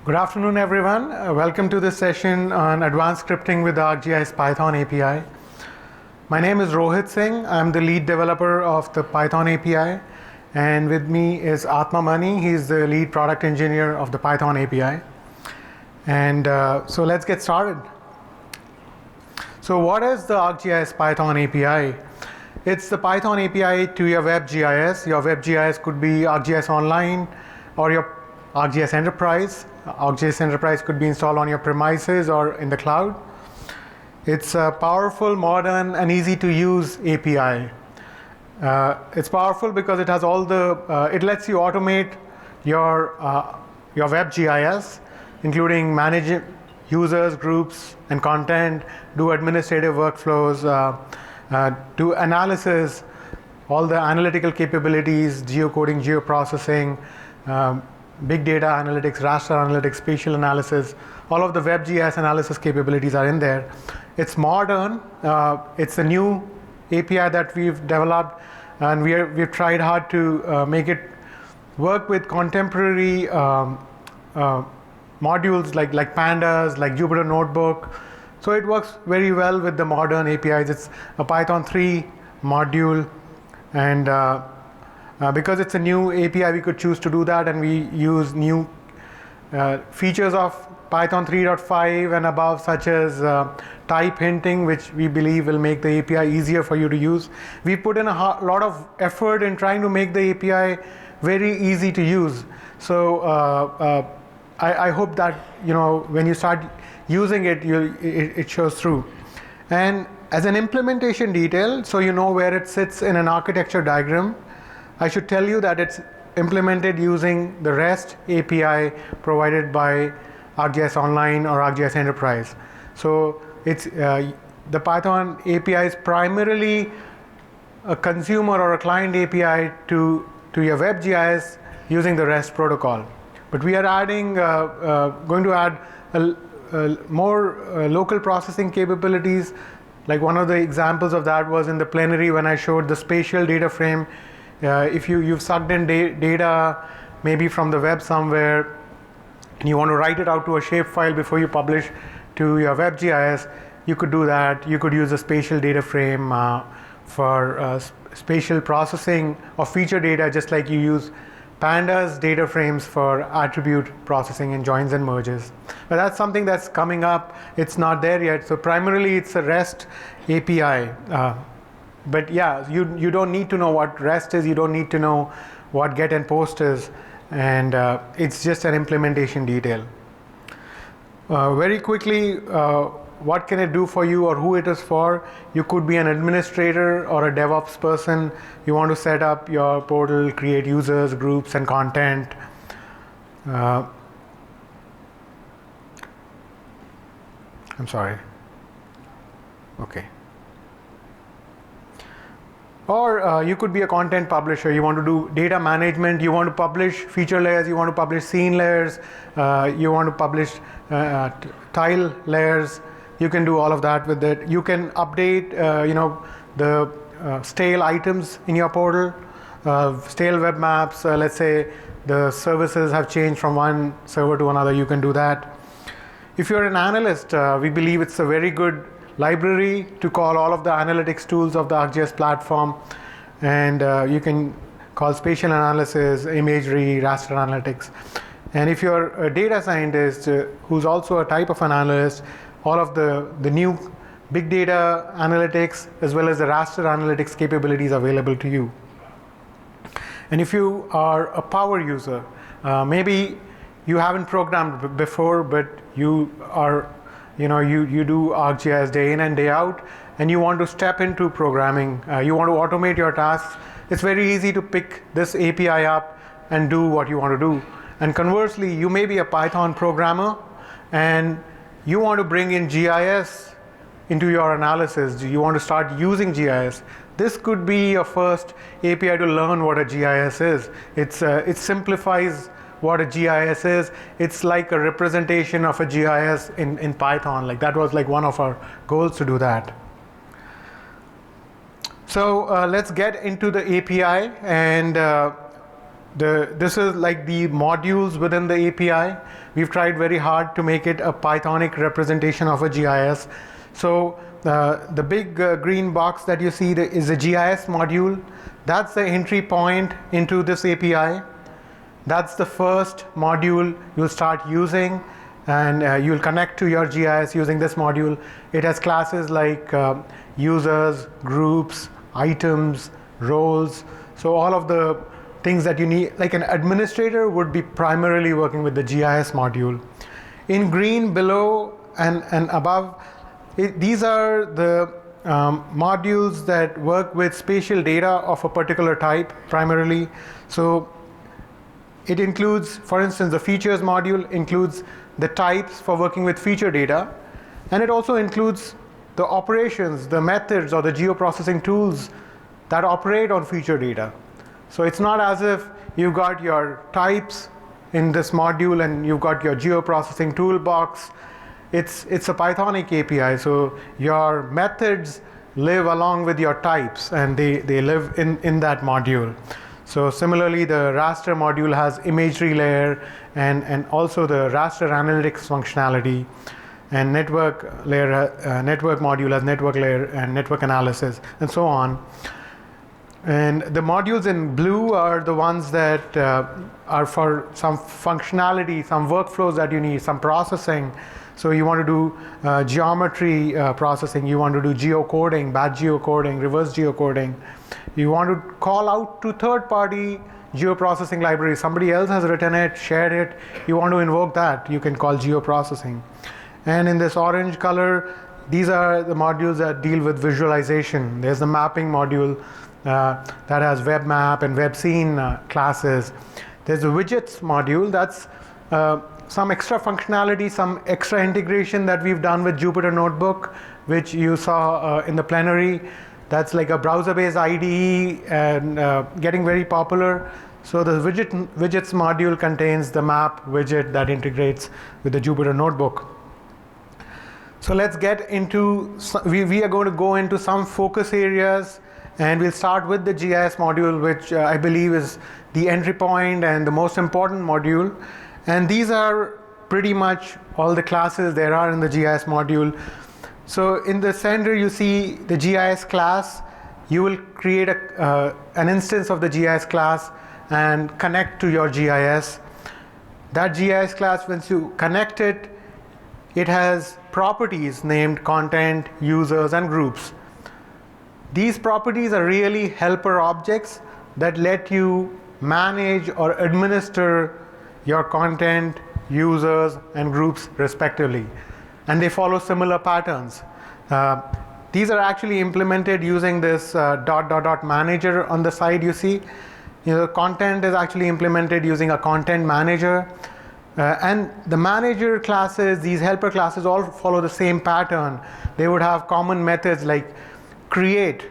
Good afternoon, everyone. Welcome to this session on Advanced Scripting with ArcGIS Python API. My name is Rohit Singh. I'm the lead developer of the Python API. And with me is Atma. He's the lead product engineer of the Python API. And so let's get started. So what is the ArcGIS Python API? It's the Python API to your Web GIS. Your Web GIS could be ArcGIS Online or your ArcGIS Enterprise. ArcGIS Enterprise could be installed on your premises or in the cloud. It's a powerful, modern, and easy to use API. It's powerful because it has all the, it lets you automate your Web GIS, including manage users, groups, and content, do administrative workflows, do analysis, all the analytical capabilities, geocoding, geoprocessing, big data analytics, raster analytics, spatial analysis, all of the Web GIS analysis capabilities are in there. It's modern. It's a new API that we've developed, and we've tried hard to make it work with contemporary modules like pandas, like Jupyter Notebook. So it works very well with the modern APIs. It's a Python 3 module, and because it's a new API, we could choose to do that, and we use new features of Python 3.5 and above, such as type hinting, which we believe will make the API easier for you to use. We put in a lot of effort in trying to make the API very easy to use. So I hope that when you start using it, it shows through. And as an implementation detail, so you know where it sits in an architecture diagram, I should tell you that it's implemented using the REST API provided by ArcGIS Online or ArcGIS Enterprise. So it's the Python API is primarily a consumer or a client API to your Web GIS using the REST protocol. But we are adding, going to add more local processing capabilities. Like one of the examples of that was in the plenary when I showed the spatial data frame. If you've sucked in data maybe from the web somewhere and you want to write it out to a shapefile before you publish to your Web GIS, you could do that. You could use a spatial data frame for spatial processing of feature data, just like you use pandas data frames for attribute processing and joins and merges. But that's something that's coming up. It's not there yet. So primarily it's a REST API. But yeah, you don't need to know what REST is. You don't need to know what get and post is. And it's just an implementation detail. Very quickly, what can it do for you or who it is for? You could be an administrator or a DevOps person. You want to set up your portal, create users, groups, and content. I'm sorry. Okay. Or you could be a content publisher. You want to do data management. You want to publish feature layers. You want to publish scene layers. You want to publish tile layers. You can do all of that with it. You can update, the stale items in your portal, stale web maps. Let's say the services have changed from one server to another. You can do that. If you're an analyst, we believe it's a very good library to call all of the analytics tools of the ArcGIS platform, and you can call spatial analysis, imagery, raster analytics. And if you're a data scientist who's also a type of an analyst, all of the new big data analytics as well as the raster analytics capabilities available to you. And if you are a power user, maybe you haven't programmed before, but you are you do ArcGIS day in and day out, and you want to step into programming. You want to automate your tasks. It's very easy to pick this API up and do what you want to do. And conversely, you may be a Python programmer, and you want to bring in GIS into your analysis. You want to start using GIS. This could be your first API to learn what a GIS is. It simplifies what a GIS is. It's like a representation of a GIS in Python. Like that was like one of our goals to do that. So let's get into the API, and This is like the modules within the API. We've tried very hard to make it a Pythonic representation of a GIS. So the big green box that you see is a GIS module. That's the entry point into this API. That's the first module you'll start using, and you'll connect to your GIS using this module. It has classes like users, groups, items, roles. So all of the things that you need, like an administrator would be primarily working with the GIS module. In green below and above, these are the modules that work with spatial data of a particular type primarily. So it includes, for instance, the features module includes the types for working with feature data, and it also includes the operations, the methods, or the geoprocessing tools that operate on feature data. So it's not as if you've got your types in this module and you've got your geoprocessing toolbox. It's a Pythonic API, so your methods live along with your types, and they live in that module. So similarly, the raster module has imagery layer and also the raster analytics functionality, and network module has network layer and network analysis, and so on. And the modules in blue are the ones that are for some functionality, some workflows that you need, some processing. So you want to do geometry processing, you want to do geocoding, batch geocoding, reverse geocoding. You want to call out to third-party geoprocessing libraries. Somebody else has written it, shared it. You want to invoke that, you can call geoprocessing. And in this orange color, these are the modules that deal with visualization. There's the mapping module that has web map and web scene classes. There's the widgets module. That's some extra functionality, some extra integration that we've done with Jupyter Notebook, which you saw in the plenary. That's like a browser-based IDE and getting very popular. So the widgets module contains the map widget that integrates with the Jupyter Notebook. So let's get into, we are going to go into some focus areas, and we'll start with the GIS module, which I believe is the entry point and the most important module. And these are pretty much all the classes there are in the GIS module. So in the center you see the GIS class. You will create an instance of the GIS class and connect to your GIS. That GIS class, once you connect it, it has properties named content, users, and groups. These properties are really helper objects that let you manage or administer your content, users, and groups respectively. And they follow similar patterns. These are actually implemented using this ... manager on the side you see. Content is actually implemented using a content manager. And the manager classes, these helper classes, all follow the same pattern. They would have common methods like create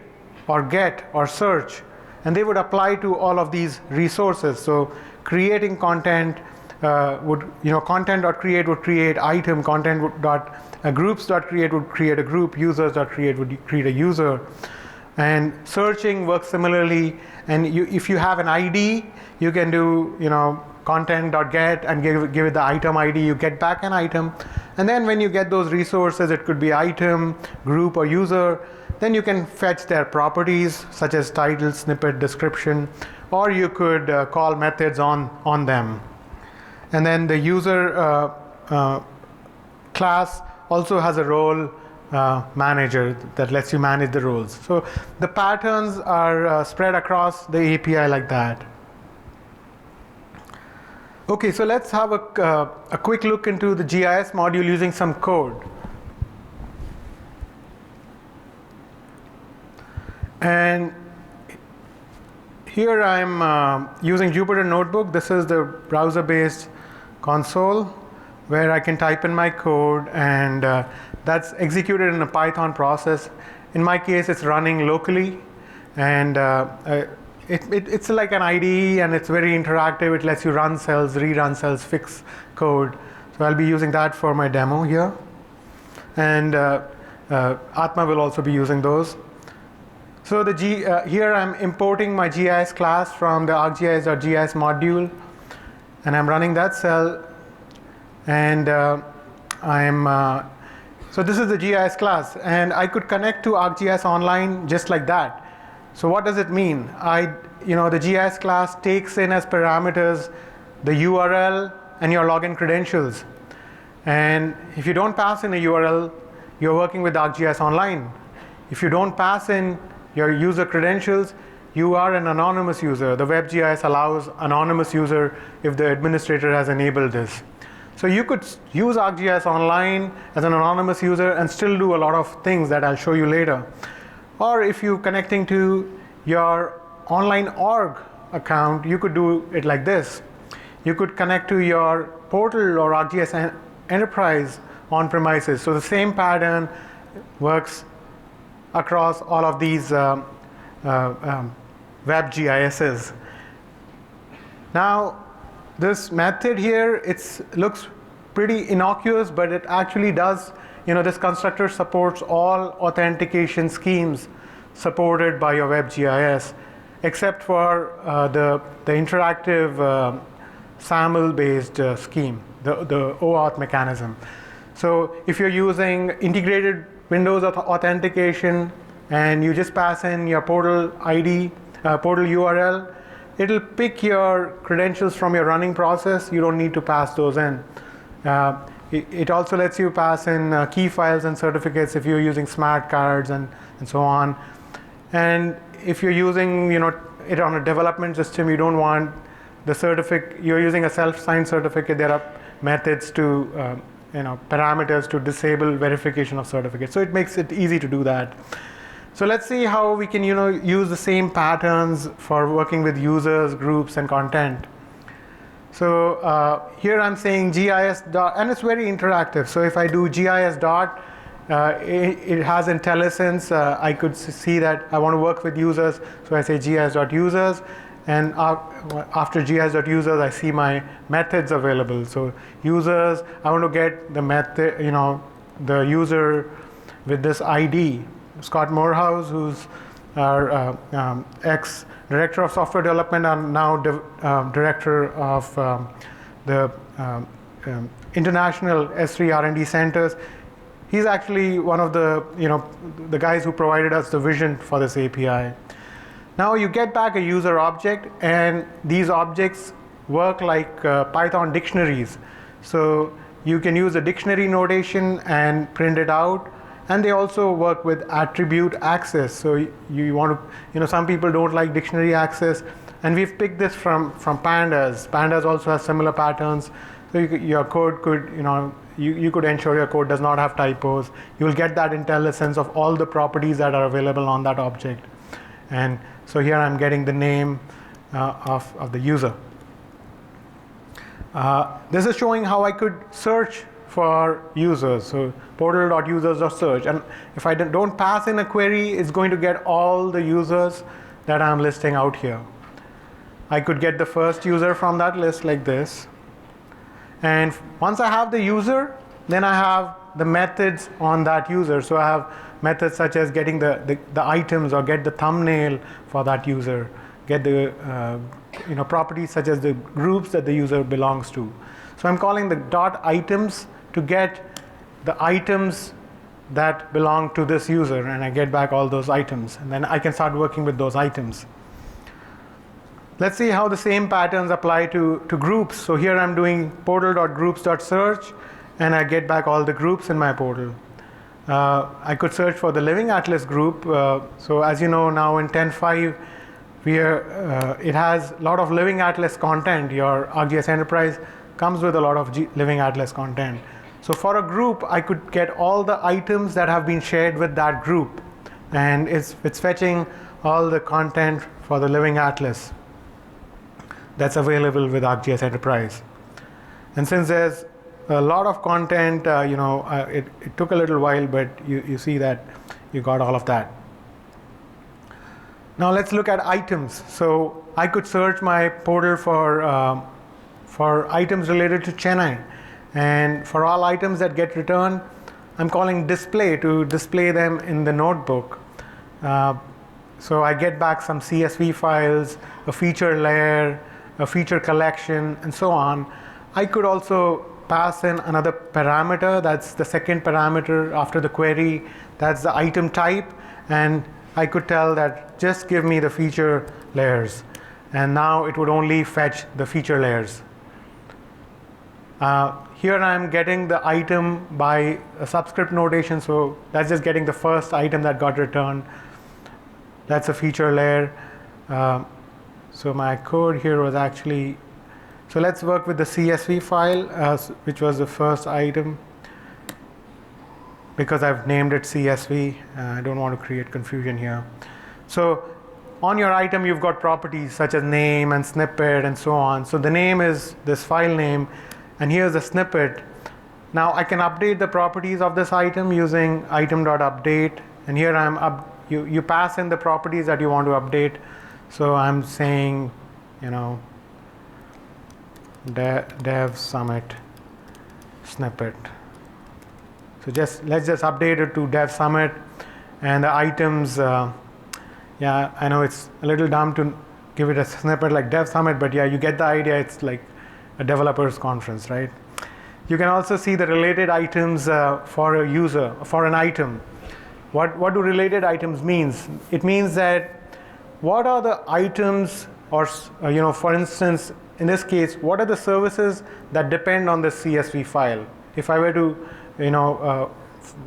or get or search, and they would apply to all of these resources. So creating content content.create would create item, groups.create would create a group, users.create would create a user. And searching works similarly. And if you have an ID, you can do content.get and give it the item ID. You get back an item, and then when you get those resources, it could be item, group, or user. Then you can fetch their properties such as title, snippet, description, or you could call methods on them. And then the user class also has a role manager that lets you manage the roles. So the patterns are spread across the API like that. Okay, so let's have a quick look into the GIS module using some code. And here I'm using Jupyter Notebook. This is the browser-based console where I can type in my code, and that's executed in a Python process. In my case, it's running locally, and it's like an IDE, and it's very interactive. It lets you run cells, rerun cells, fix code. So I'll be using that for my demo here. And Atma will also be using those. So here I'm importing my GIS class from the ArcGIS.GIS module, and I'm running that cell, and so this is the GIS class, and I could connect to ArcGIS Online just like that. So what does it mean? The GIS class takes in as parameters the URL and your login credentials. And if you don't pass in a URL, you're working with ArcGIS Online. If you don't pass in your user credentials, you are an anonymous user. The Web GIS allows anonymous user if the administrator has enabled this. So you could use ArcGIS Online as an anonymous user and still do a lot of things that I'll show you later. Or if you're connecting to your online org account, you could do it like this. You could connect to your portal or ArcGIS Enterprise on premises. So the same pattern works across all of these Web GISs. Now, this method here, it looks pretty innocuous, but it actually does, this constructor supports all authentication schemes supported by your Web GIS, except for the interactive SAML-based scheme, the OAuth mechanism. So if you're using integrated Windows authentication and you just pass in your portal ID, portal URL, it'll pick your credentials from your running process. You don't need to pass those in. It also lets you pass in key files and certificates if you're using smart cards and so on. And if you're using it on a development system, you don't want the certificate, you're using a self-signed certificate, there are methods to, parameters to disable verification of certificates. So it makes it easy to do that. So let's see how we can, use the same patterns for working with users, groups, and content. So here I'm saying GIS dot, and it's very interactive. So if I do GIS dot, it has IntelliSense. I could see that I want to work with users, so I say GIS.users, and after GIS.users, I see my methods available. So users, I want to get the method, the user with this ID. Scott Morehouse, who's our ex-director of software development and now director of the international Esri R&D centers. He's actually one of the the guys who provided us the vision for this API. Now you get back a user object, and these objects work like Python dictionaries. So you can use a dictionary notation and print it out. And they also work with attribute access. So you want to, some people don't like dictionary access, and we've picked this from pandas. Pandas also has similar patterns. So your code could, you could ensure your code does not have typos. You will get that IntelliSense of all the properties that are available on that object. And so here I'm getting the name of the user. This is showing how I could search for users. So portal.users.search, and if I don't pass in a query, it's going to get all the users that I'm listing out here. I could get the first user from that list like this, and once I have the user, then I have the methods on that user. So I have methods such as getting the items, or get the thumbnail for that user, get the properties such as the groups that the user belongs to. So I'm calling the dot items to get the items that belong to this user, and I get back all those items, and then I can start working with those items. Let's see how the same patterns apply to groups. So here I'm doing portal.groups.search, and I get back all the groups in my portal. I could search for the Living Atlas group. So as you know, now in 10.5, it has a lot of Living Atlas content. Your ArcGIS Enterprise comes with a lot of Living Atlas content. So for a group, I could get all the items that have been shared with that group, and it's fetching all the content for the Living Atlas that's available with ArcGIS Enterprise. And since there's a lot of content, it took a little while, but you see that you got all of that. Now let's look at items. So I could search my portal for items related to Chennai. And for all items that get returned, I'm calling display to display them in the notebook. So I get back some CSV files, a feature layer, a feature collection, and so on. I could also pass in another parameter. That's the second parameter after the query. That's the item type. And I could tell that just give me the feature layers. And now it would only fetch the feature layers. Here I'm getting the item by a subscript notation. So that's just getting the first item that got returned. That's a feature layer. So my code here was actually, so let's work with the CSV file, which was the first item, because I've named it CSV. I don't want to create confusion here. So on your item, you've got properties such as name and snippet and so on. So the name is this file name, and here's the snippet. Now I can update the properties of this item using item.update, and here you pass in the properties that you want to update. So I'm saying, dev summit snippet. So let's just update it to dev summit, and the items. Yeah, I know it's a little dumb to give it a snippet like dev summit, but yeah, you get the idea. It's like a developers conference, right? You can also see the related items for a user, for an item. What do related items means? It means that what are the items, or for instance, in this case, what are the services that depend on the CSV file? If I were to,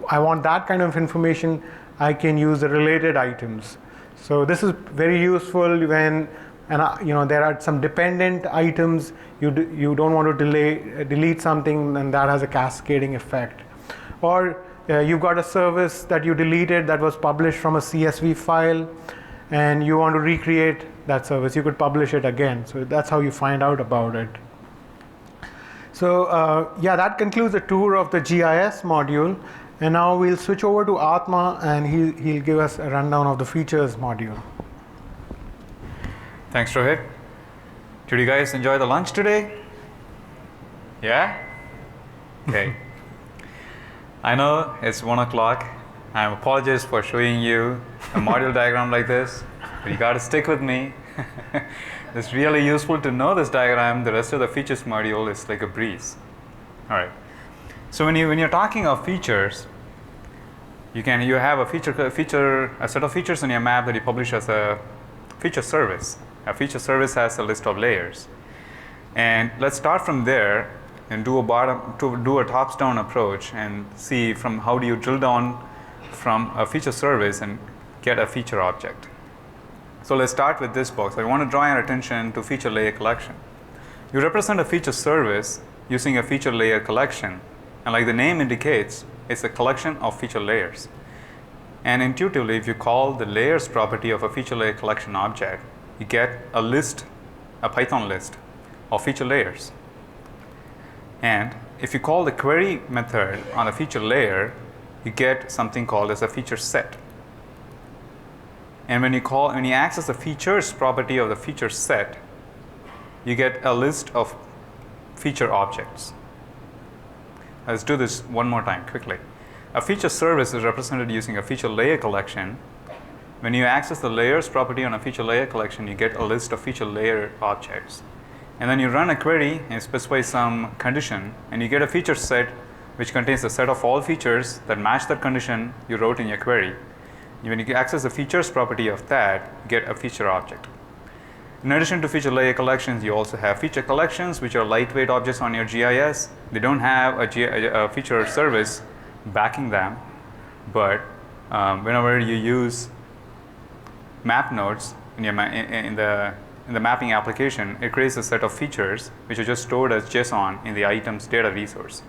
I want that kind of information, I can use the related items. So this is very useful when, there are some dependent items. You don't want to delete something, and that has a cascading effect. Or you've got a service that you deleted that was published from a CSV file, and you want to recreate that service. You could publish it again. So that's how you find out about it. So yeah, that concludes the tour of the GIS module. And now we'll switch over to Atma, and he'll give us a rundown of the features module. Thanks, Rohit. Did you guys enjoy the lunch today? Yeah? Okay. I know it's 1 o'clock. I apologize for showing you a module diagram like this, but you got to stick with me. It's really useful to know this diagram. The rest of the features module is like a breeze. All right. So when you're talking of features, you have a set of features in your map that you publish as a feature service. A feature service has a list of layers, and let's start from there and do a tops-down approach and see from how do you drill down from a feature service and get a feature object. So let's start with this box. I want to draw your attention to feature layer collection. You represent a feature service using a feature layer collection, and like the name indicates, it's a collection of feature layers. And intuitively, if you call the layers property of a feature layer collection object, you get a list, a Python list of feature layers. And if you call the query method on a feature layer, you get something called as a feature set. And when you access the features property of the feature set, you get a list of feature objects. Let's do this one more time quickly. A feature service is represented using a feature layer collection. When you access the layers property on a feature layer collection, you get a list of feature layer objects. And then you run a query and specify some condition, and you get a feature set which contains a set of all features that match that condition you wrote in your query. When you access the features property of that, you get a feature object. In addition to feature layer collections, you also have feature collections, which are lightweight objects on your GIS. They don't have a feature service backing them, but whenever you use map nodes in the mapping application, it creates a set of features which are just stored as JSON in the items data resource.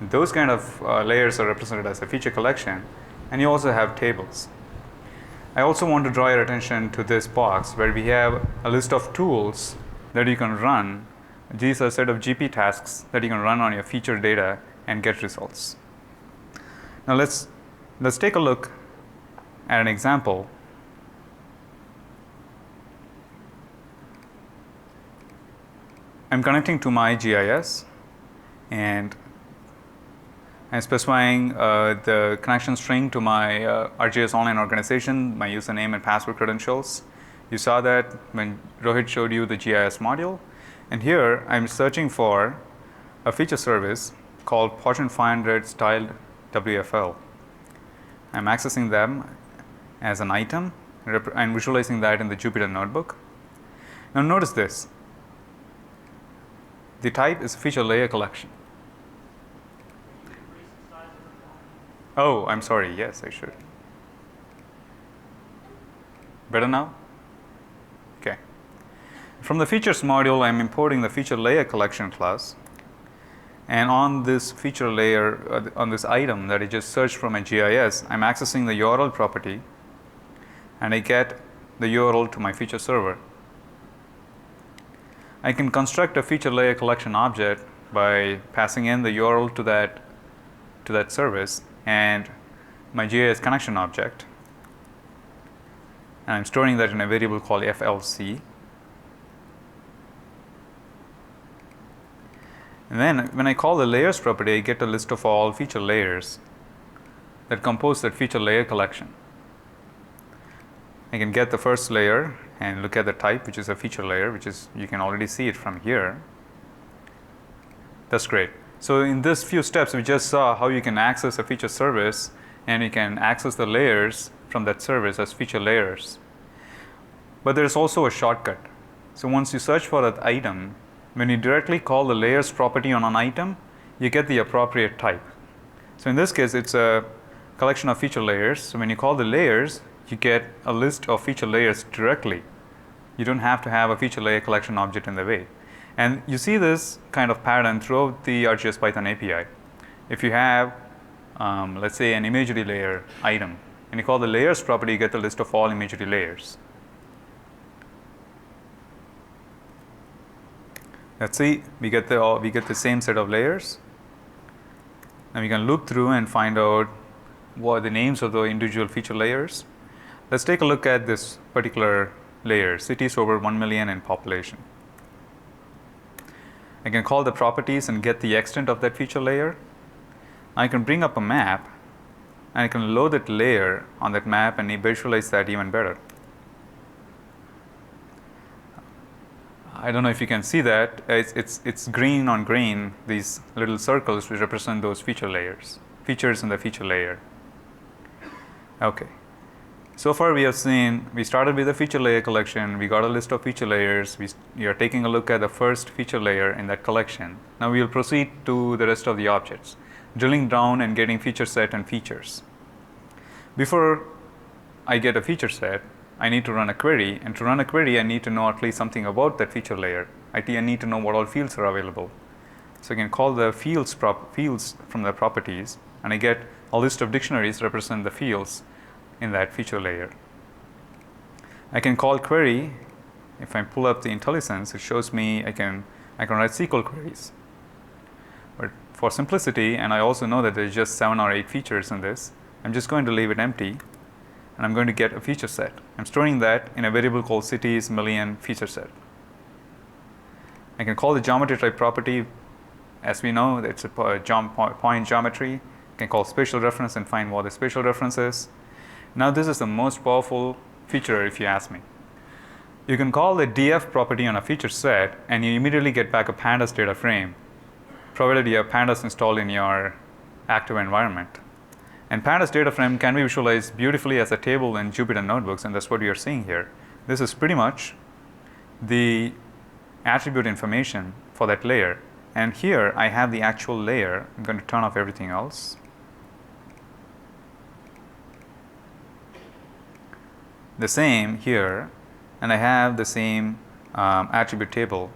Those kind of layers are represented as a feature collection, and you also have tables. I also want to draw your attention to this box where we have a list of tools that you can run. These are a set of GP tasks that you can run on your feature data and get results. Now let's take a look at an example. I'm connecting to my GIS, and I'm specifying the connection string to my ArcGIS online organization, my username and password credentials. You saw that when Rohit showed you the GIS module. And here I'm searching for a feature service called Fortune 500 styled WFL. I'm accessing them as an item and visualizing that in the Jupyter notebook. Now notice this. The type is feature layer collection. Oh, I'm sorry. Yes, I should. Better now? Okay. From the features module, I'm importing the feature layer collection class. And on this feature layer, on this item that I just searched from my GIS, I'm accessing the URL property, and I get the URL to my feature server. I can construct a feature layer collection object by passing in the URL to that service and my GIS connection object, and I'm storing that in a variable called FLC. And then when I call the layers property, I get a list of all feature layers that compose that feature layer collection. I can get the first layer and look at the type, which is a feature layer, which is, you can already see it from here. That's great. So in this few steps, we just saw how you can access a feature service, and you can access the layers from that service as feature layers. But there's also a shortcut. So once you search for that item, when you directly call the layers property on an item, you get the appropriate type. So in this case, it's a collection of feature layers. So when you call the layers, you get a list of feature layers directly. You don't have to have a feature layer collection object in the way. And you see this kind of pattern throughout the ArcGIS Python API. If you have, let's say, an imagery layer item, and you call the layers property, you get the list of all imagery layers. Let's see, we get the same set of layers. And we can loop through and find out what the names of the individual feature layers. Let's take a look at this particular layer, cities over 1 million in population. I can call the properties and get the extent of that feature layer. I can bring up a map, and I can load that layer on that map and visualize that even better. I don't know if you can see that. It's green on green, these little circles which represent those feature layers, features in the feature layer. Okay. So far we have seen, we started with a feature layer collection, we got a list of feature layers, we are taking a look at the first feature layer in that collection. Now we will proceed to the rest of the objects, drilling down and getting feature set and features. Before I get a feature set, I need to run a query, and to run a query I need to know at least something about that feature layer. I need to know what all fields are available. So I can call the fields from the properties, and I get a list of dictionaries that represent the fields in that feature layer. I can call query. If I pull up the IntelliSense, it shows me I can write SQL queries. But for simplicity, and I also know that there's just 7 or 8 features in this, I'm just going to leave it empty, and I'm going to get a feature set. I'm storing that in a variable called cities million feature set. I can call the geometry type property. As we know, it's a point geometry. I can call spatial reference and find what the spatial reference is. Now this is the most powerful feature if you ask me. You can call the df property on a feature set, and you immediately get back a pandas data frame, provided you have pandas installed in your active environment. And pandas data frame can be visualized beautifully as a table in Jupyter notebooks, and that's what we are seeing here. This is pretty much the attribute information for that layer. And here I have the actual layer. I'm going to turn off everything else. The same here, and I have the same attribute table.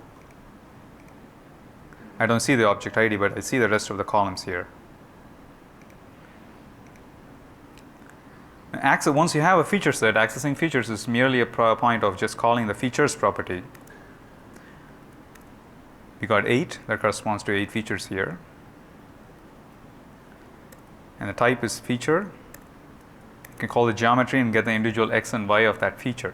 I don't see the object ID, but I see the rest of the columns here. Once you have a feature set, accessing features is merely a point of just calling the features property. We got 8, that corresponds to 8 features here. And the type is feature. You can call the geometry and get the individual x and y of that feature.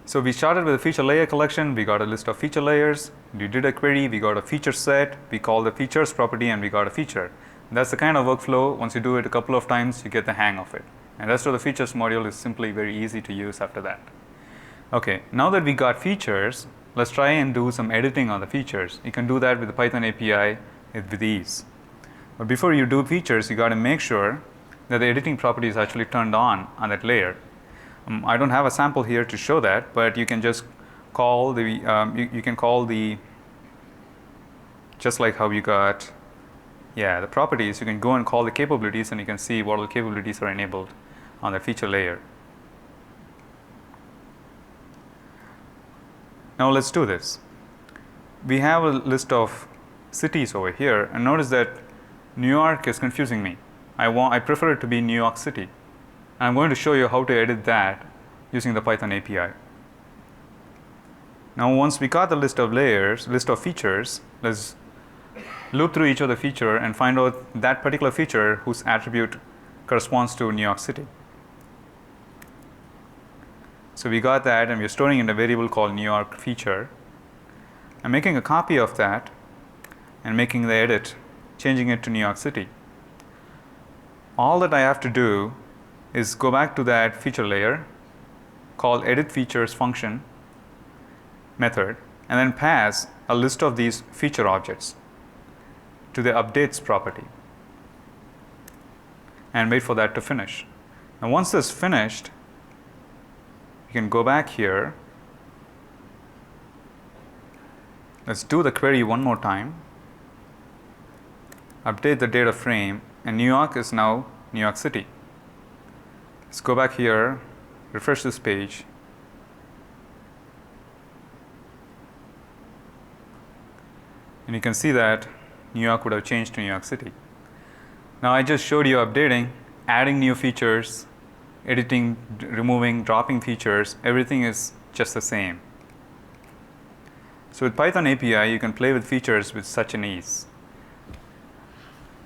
So we started with a feature layer collection, we got a list of feature layers, we did a query, we got a feature set, we called the features property, and we got a feature. That's the kind of workflow. Once you do it a couple of times, you get the hang of it. And the rest of the features module is simply very easy to use after that. Okay, now that we got features, let's try and do some editing on the features. You can do that with the Python API with ease. But before you do features, you got to make sure that the editing property is actually turned on that layer. I don't have a sample here to show that, but you can just call the, you can call the, just like how you got, the properties, you can go and call the capabilities and you can see what all the capabilities are enabled on the feature layer. Now let's do this. We have a list of cities over here, and notice that New York is confusing me. I prefer it to be New York City. And I'm going to show you how to edit that using the Python API. Now once we got the list of layers, list of features, let's loop through each of the feature and find out that particular feature whose attribute corresponds to New York City. So we got that, and we're storing in a variable called New York feature. I'm making a copy of that and making the edit, changing it to New York City. All that I have to do is go back to that feature layer, call edit features function method, and then pass a list of these feature objects to the updates property and wait for that to finish. Now once this is finished, you can go back here. Let's do the query one more time. Update the data frame, and New York is now New York City. Let's go back here, refresh this page. And you can see that New York would have changed to New York City. Now I just showed you updating, adding new features, editing, removing, dropping features. Everything is just the same. So with Python API, you can play with features with such an ease.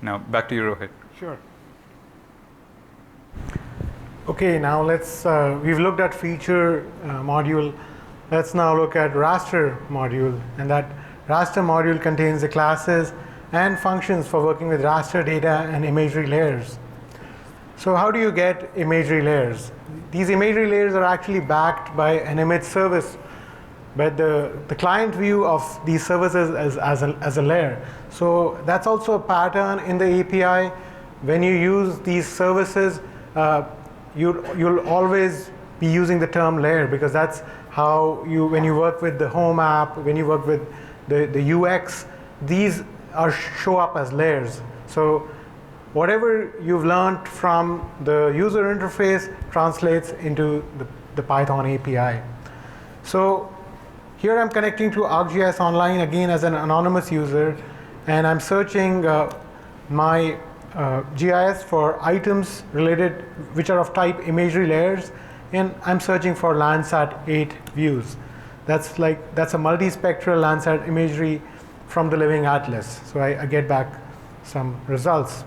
Now back to you, Rohit. Sure. Okay, now let's, we've looked at feature module. Let's now look at raster module. And that raster module contains the classes and functions for working with raster data and imagery layers. So how do you get imagery layers? These imagery layers are actually backed by an image service, but the client view of these services is as a layer. So that's also a pattern in the API. When you use these services, you'll always be using the term layer, because that's how you, when you work with the home app, when you work with the UX, these show up as layers. So whatever you've learned from the user interface translates into the Python API. So here I'm connecting to ArcGIS Online again as an anonymous user, and I'm searching my GIS for items related, which are of type imagery layers, and I'm searching for Landsat 8 views. That's a multispectral Landsat imagery from the Living Atlas. So I get back some results.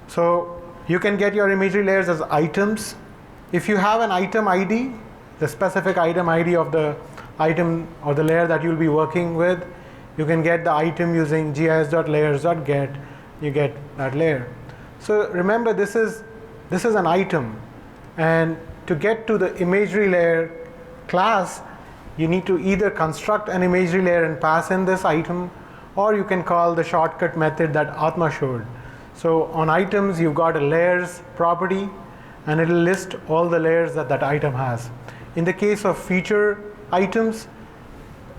So you can get your imagery layers as items. If you have an item ID, the specific item ID of the item or the layer that you'll be working with, you can get the item using gis.layers.get. You get that layer. So remember, this is an item, and to get to the imagery layer class, you need to either construct an imagery layer and pass in this item, or you can call the shortcut method that Atma showed. So on items, you've got a layers property, and it'll list all the layers that that item has. In the case of feature items,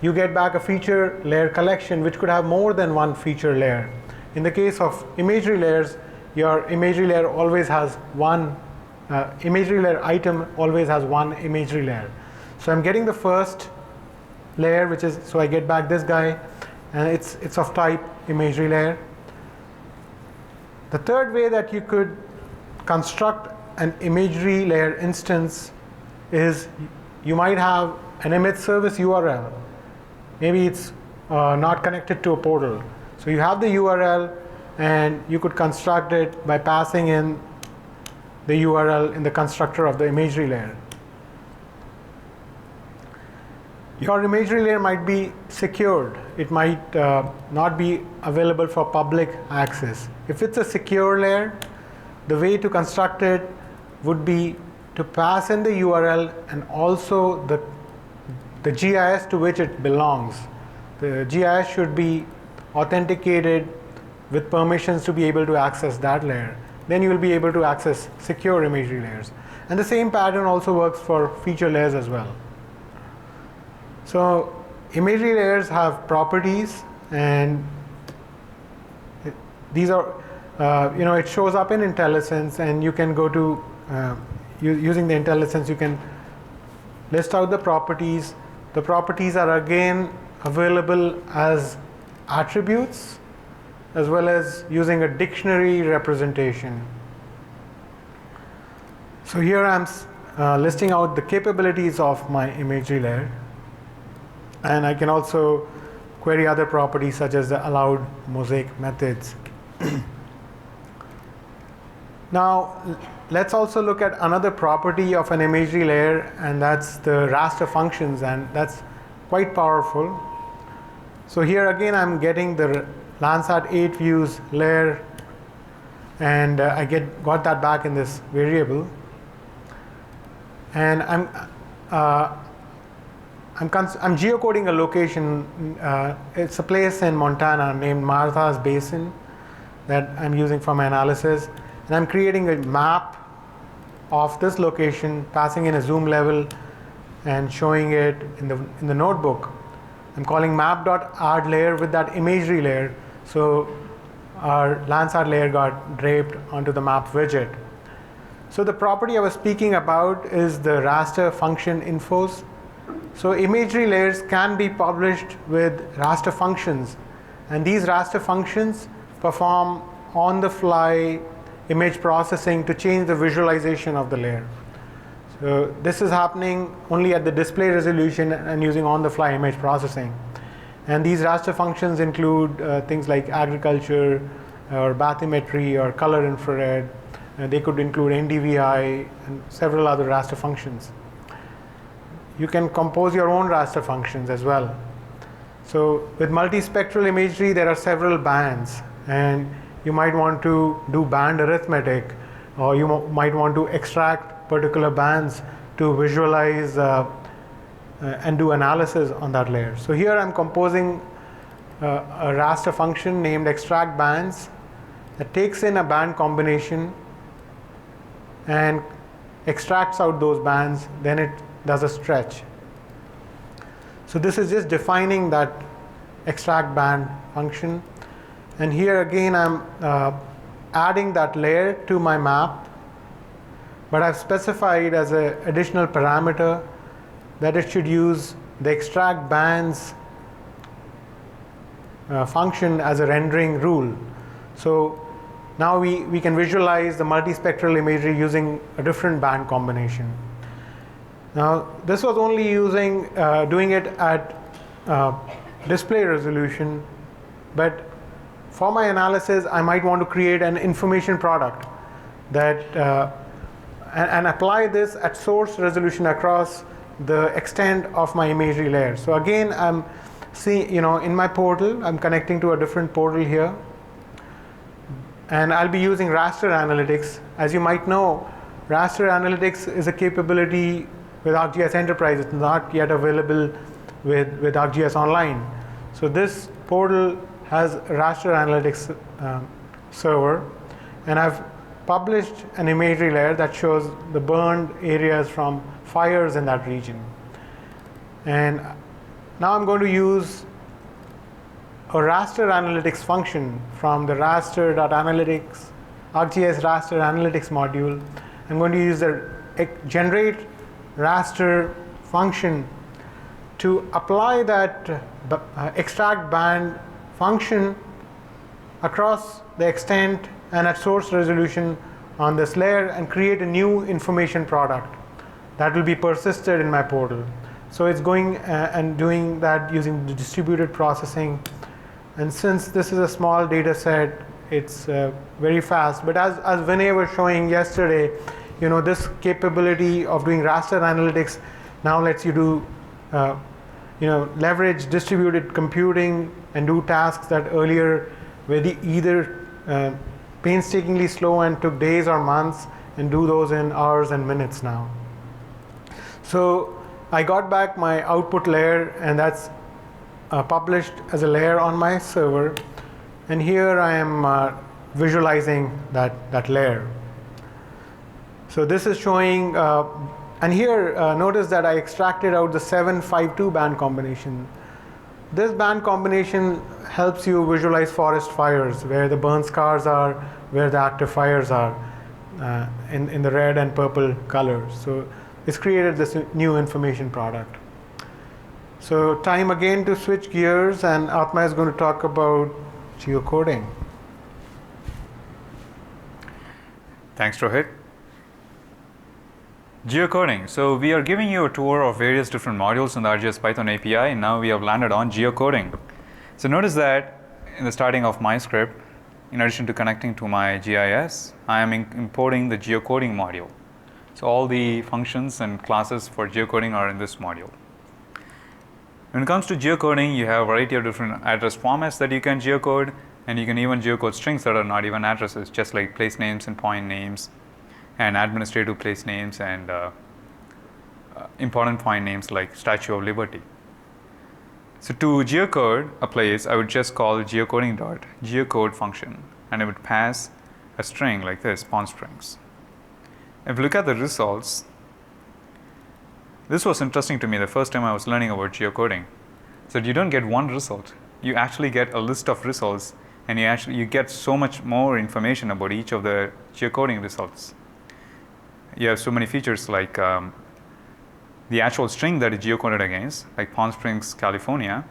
you get back a feature layer collection, which could have more than one feature layer. In the case of imagery layers, your imagery layer always has one, imagery layer item always has one imagery layer. So I'm getting the first layer, which is, so I get back this guy, and it's of type imagery layer. The third way that you could construct an imagery layer instance is you might have an image service URL. Maybe it's not connected to a portal. So you have the URL, and you could construct it by passing in the URL in the constructor of the imagery layer. your imagery layer might be secured. It might not be available for public access. If it's a secure layer, the way to construct it would be to pass in the URL and also the GIS to which it belongs. The GIS should be authenticated with permissions to be able to access that layer. Then you will be able to access secure imagery layers. And the same pattern also works for feature layers as well. So imagery layers have properties, and these are, it shows up in IntelliSense, and you can go to, using the IntelliSense, you can list out the properties. The properties are again available as attributes, as well as using a dictionary representation. So here I'm listing out the capabilities of my imagery layer. And I can also query other properties such as the allowed mosaic methods. Now, let's also look at another property of an imagery layer, and that's the raster functions, and that's quite powerful. So here again, I'm getting the Landsat 8 views layer, and I got that back in this variable. And I'm geocoding a location. It's a place in Montana named Martha's Basin that I'm using for my analysis. And I'm creating a map of this location, passing in a zoom level and showing it in the notebook. I'm calling map.add_layer with that imagery layer. So our Landsat layer got draped onto the map widget. So the property I was speaking about is the raster function infos. So imagery layers can be published with raster functions, and these raster functions perform on-the-fly image processing to change the visualization of the layer. So this is happening only at the display resolution and using on-the-fly image processing. And these raster functions include things like agriculture or bathymetry or color infrared. They could include NDVI and several other raster functions. You can compose your own raster functions as well. So with multispectral imagery, there are several bands, and you might want to do band arithmetic, or you might want to extract particular bands to visualize and do analysis on that layer. So here I'm composing a raster function named extract bands that takes in a band combination and extracts out those bands, then it does a stretch. So this is just defining that extract band function. And here again I'm adding that layer to my map, but I've specified as an additional parameter that it should use the extract bands function as a rendering rule. So now we can visualize the multispectral imagery using a different band combination. Now this was only doing it at display resolution, but for my analysis I might want to create an information product that and apply this at source resolution across the extent of my imagery layer. So again, I'm seeing, in my portal, I'm connecting to a different portal here, and I'll be using Raster Analytics. As you might know, Raster Analytics is a capability with ArcGIS Enterprise. It's not yet available with ArcGIS Online. So this portal has a Raster Analytics server, and I've published an imagery layer that shows the burned areas from fires in that region. And now I'm going to use a raster analytics function from the raster.analytics, ArcGIS Raster Analytics module. I'm going to use the generate raster function to apply that extract band function across the extent and at source resolution on this layer and create a new information product that will be persisted in my portal. So it's going and doing that using the distributed processing. And since this is a small data set, it's very fast. But as Vinay was showing yesterday, this capability of doing raster analytics now lets you do leverage distributed computing and do tasks that earlier were either painstakingly slow and took days or months, and do those in hours and minutes now. So I got back my output layer, and that's published as a layer on my server, and here I am visualizing that layer. So this is showing, and here notice that I extracted out the 752 band combination. This band combination helps you visualize forest fires, where the burn scars are, where the active fires are, in the red and purple colors. So it's created this new information product. So time again to switch gears, and Atma is going to talk about geocoding. Thanks, Rohit. Geocoding. So we are giving you a tour of various different modules in the ArcGIS Python API, and now we have landed on geocoding. So notice that in the starting of my script, in addition to connecting to my GIS, I am importing the geocoding module. So all the functions and classes for geocoding are in this module. When it comes to geocoding, you have a variety of different address formats that you can geocode, and you can even geocode strings that are not even addresses, just like place names and point names, and administrative place names, and important point names like Statue of Liberty. So to geocode a place, I would just call geocoding.geocode function, and it would pass a string like this, pawn strings. If you look at the results, this was interesting to me the first time I was learning about geocoding. So you don't get one result, you actually get a list of results, and you get so much more information about each of the geocoding results. You have so many features like the actual string that is geocoded against, like Palm Springs, California.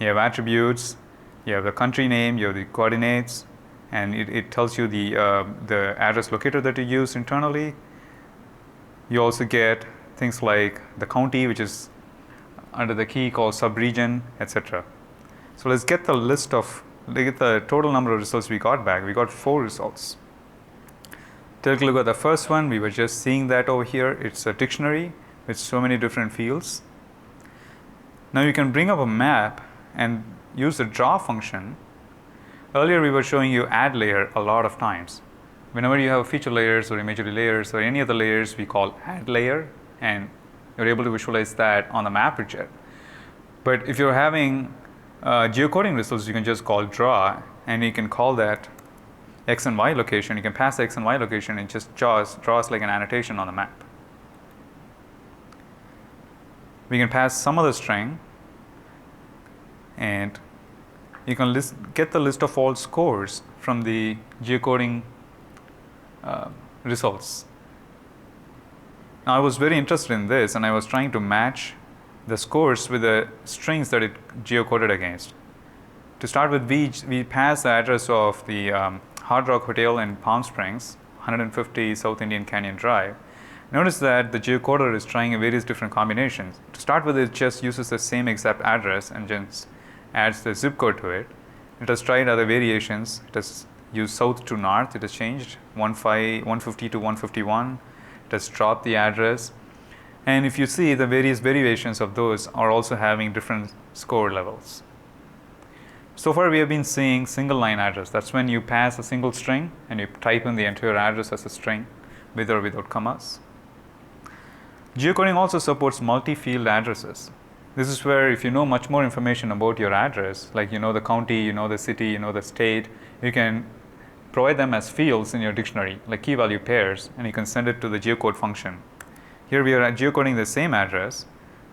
You have attributes, you have the country name, you have the coordinates, and it tells you the address locator that you use internally. You also get things like the county, which is under the key called subregion, etc. So let's get the total number of results we got back. We got 4 results. Take a look at the first one. We were just seeing that over here. It's a dictionary with so many different fields. Now you can bring up a map and use the draw function. Earlier we were showing you add layer a lot of times. Whenever you have feature layers or imagery layers or any other layers, we call add layer, and you're able to visualize that on the map widget. But if you're having geocoding results, you can just call draw, and you can call that X and Y location. You can pass the X and Y location and just draws like an annotation on the map. We can pass some other string, and you can get the list of all scores from the geocoding results. Now I was very interested in this, and I was trying to match the scores with the strings that it geocoded against. To start with, we passed the address of the Hard Rock Hotel in Palm Springs, 150 South Indian Canyon Drive. Notice that the geocoder is trying various different combinations. To start with, it just uses the same exact address and just adds the zip code to it. It has tried other variations. It has used south to north. It has changed 150 to 151. It has dropped the address. And if you see, the various variations of those are also having different score levels. So far we have been seeing single line address. That's when you pass a single string and you type in the entire address as a string with or without commas. Geocoding also supports multi-field addresses. This is where if you know much more information about your address, like you know the county, you know the city, you know the state, you can provide them as fields in your dictionary, like key value pairs, and you can send it to the geocode function. Here we are geocoding the same address,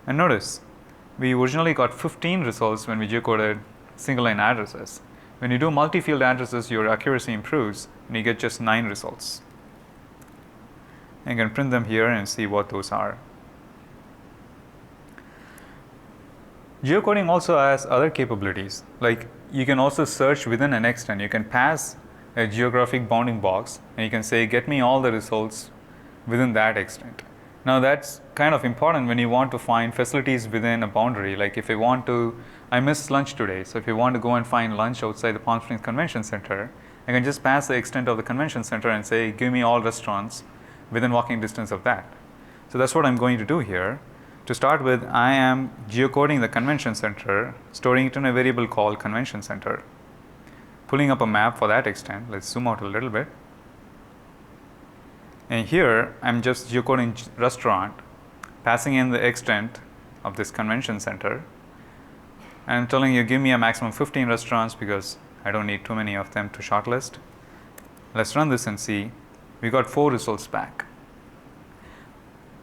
and notice we originally got 15 results when we geocoded single line addresses. When you do multi-field addresses, your accuracy improves and you get just 9 results. And you can print them here and see what those are. Geocoding also has other capabilities, like you can also search within an extent. You can pass a geographic bounding box and you can say get me all the results within that extent. Now that's kind of important when you want to find facilities within a boundary. Like if I missed lunch today, so if you want to go and find lunch outside the Palm Springs Convention Center, I can just pass the extent of the convention center and say give me all restaurants within walking distance of that. So that's what I'm going to do here. To start with, I am geocoding the convention center, storing it in a variable called convention center. Pulling up a map for that extent. Let's zoom out a little bit. And here, I'm just geocoding restaurant, passing in the extent of this convention center. And I'm telling you, give me a maximum 15 restaurants because I don't need too many of them to shortlist. Let's run this and see. We got 4 results back.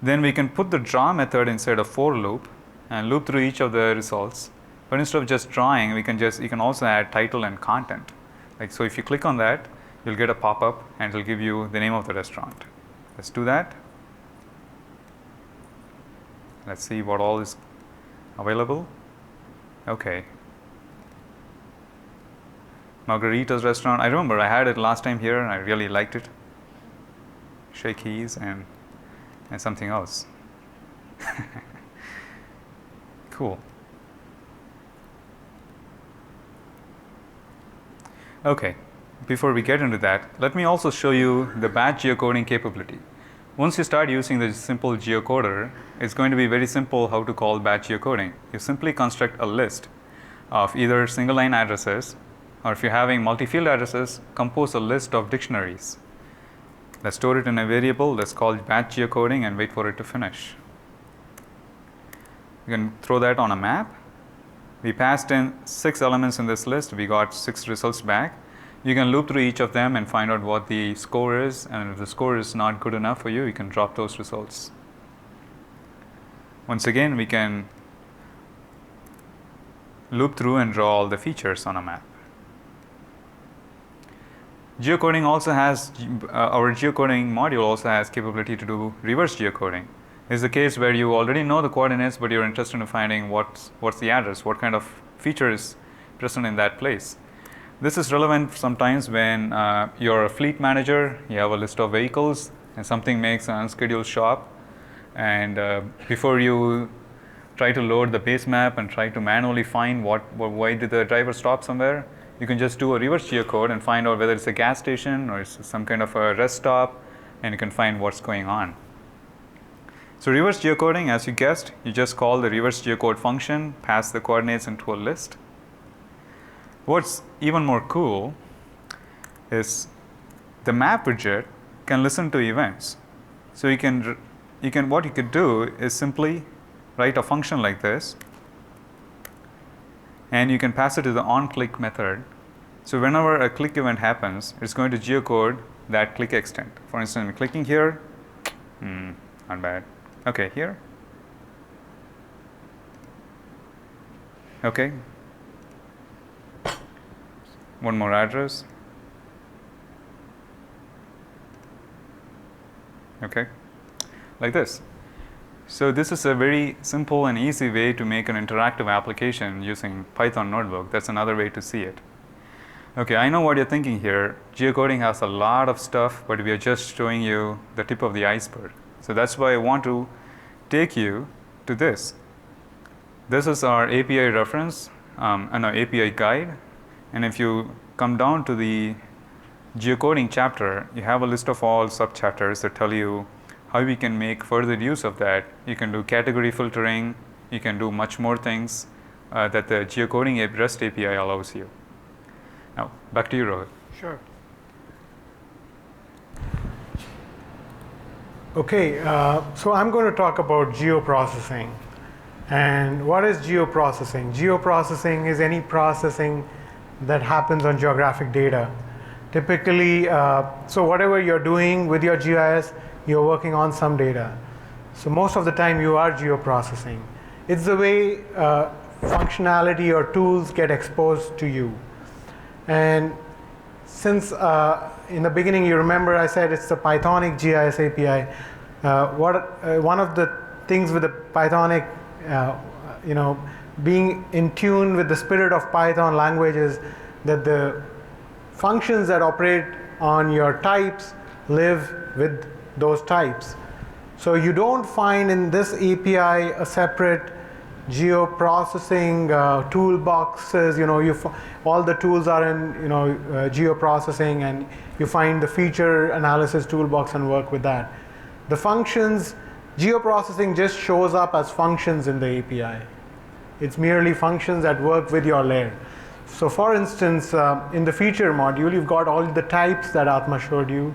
Then we can put the draw method inside a for loop and loop through each of the results. But instead of just drawing, you can also add title and content. Like so, if you click on that, you'll get a pop-up and it'll give you the name of the restaurant. Let's do that. Let's see what all is available. Okay. Margarita's restaurant. I remember I had it last time here and I really liked it. Shakey's and something else. Cool. Okay, before we get into that, let me also show you the batch geocoding capability. Once you start using the simple geocoder, it's going to be very simple how to call batch geocoding. You simply construct a list of either single line addresses, or if you're having multi-field addresses, compose a list of dictionaries. Let's store it in a variable that's called batch geocoding and wait for it to finish. You can throw that on a map. We passed in 6 elements in this list. We got 6 results back. You can loop through each of them and find out what the score is. And if the score is not good enough for you, you can drop those results. Once again, we can loop through and draw all the features on a map. Geocoding also has, our geocoding module also has capability to do reverse geocoding. It's the case where you already know the coordinates, but you're interested in finding what's the address, what kind of feature is present in that place. This is relevant sometimes when you're a fleet manager, you have a list of vehicles, and something makes an unscheduled stop. And before you try to load the base map and try to manually find why did the driver stop somewhere, you can just do a reverse geocode and find out whether it's a gas station or it's some kind of a rest stop, and you can find what's going on. So reverse geocoding, as you guessed, you just call the reverse geocode function, pass the coordinates into a list. What's even more cool is the map widget can listen to events. So what you could do is simply write a function like this, and you can pass it to the onClick method. So whenever a click event happens, it's going to geocode that click extent. For instance, I'm clicking here, not bad. Okay, here. Okay. One more address. Okay, like this. So this is a very simple and easy way to make an interactive application using Python notebook. That's another way to see it. Okay, I know what you're thinking here. Geocoding has a lot of stuff, but we are just showing you the tip of the iceberg. So that's why I want to take you to this. This is our API reference and our API guide. And if you come down to the geocoding chapter, you have a list of all subchapters that tell you how we can make further use of that. You can do category filtering. You can do much more things that the geocoding REST API allows you. Now, back to you, Rohit. Sure. Okay, so I'm going to talk about geoprocessing. And what is geoprocessing? Geoprocessing is any processing that happens on geographic data. Typically, so whatever you're doing with your GIS, you're working on some data. So most of the time you are geoprocessing. It's the way functionality or tools get exposed to you. And since in the beginning you remember I said it's the Pythonic GIS API, one of the things with the Pythonic, being in tune with the spirit of Python language is that the functions that operate on your types live with those types. So you don't find in this API a separate geoprocessing toolboxes. All the tools are in geoprocessing, and you find the feature analysis toolbox and work with that. The functions Geoprocessing just shows up as functions in the API. It's merely functions that work with your layer. So for instance, in the feature module, you've got all the types that Atma showed you.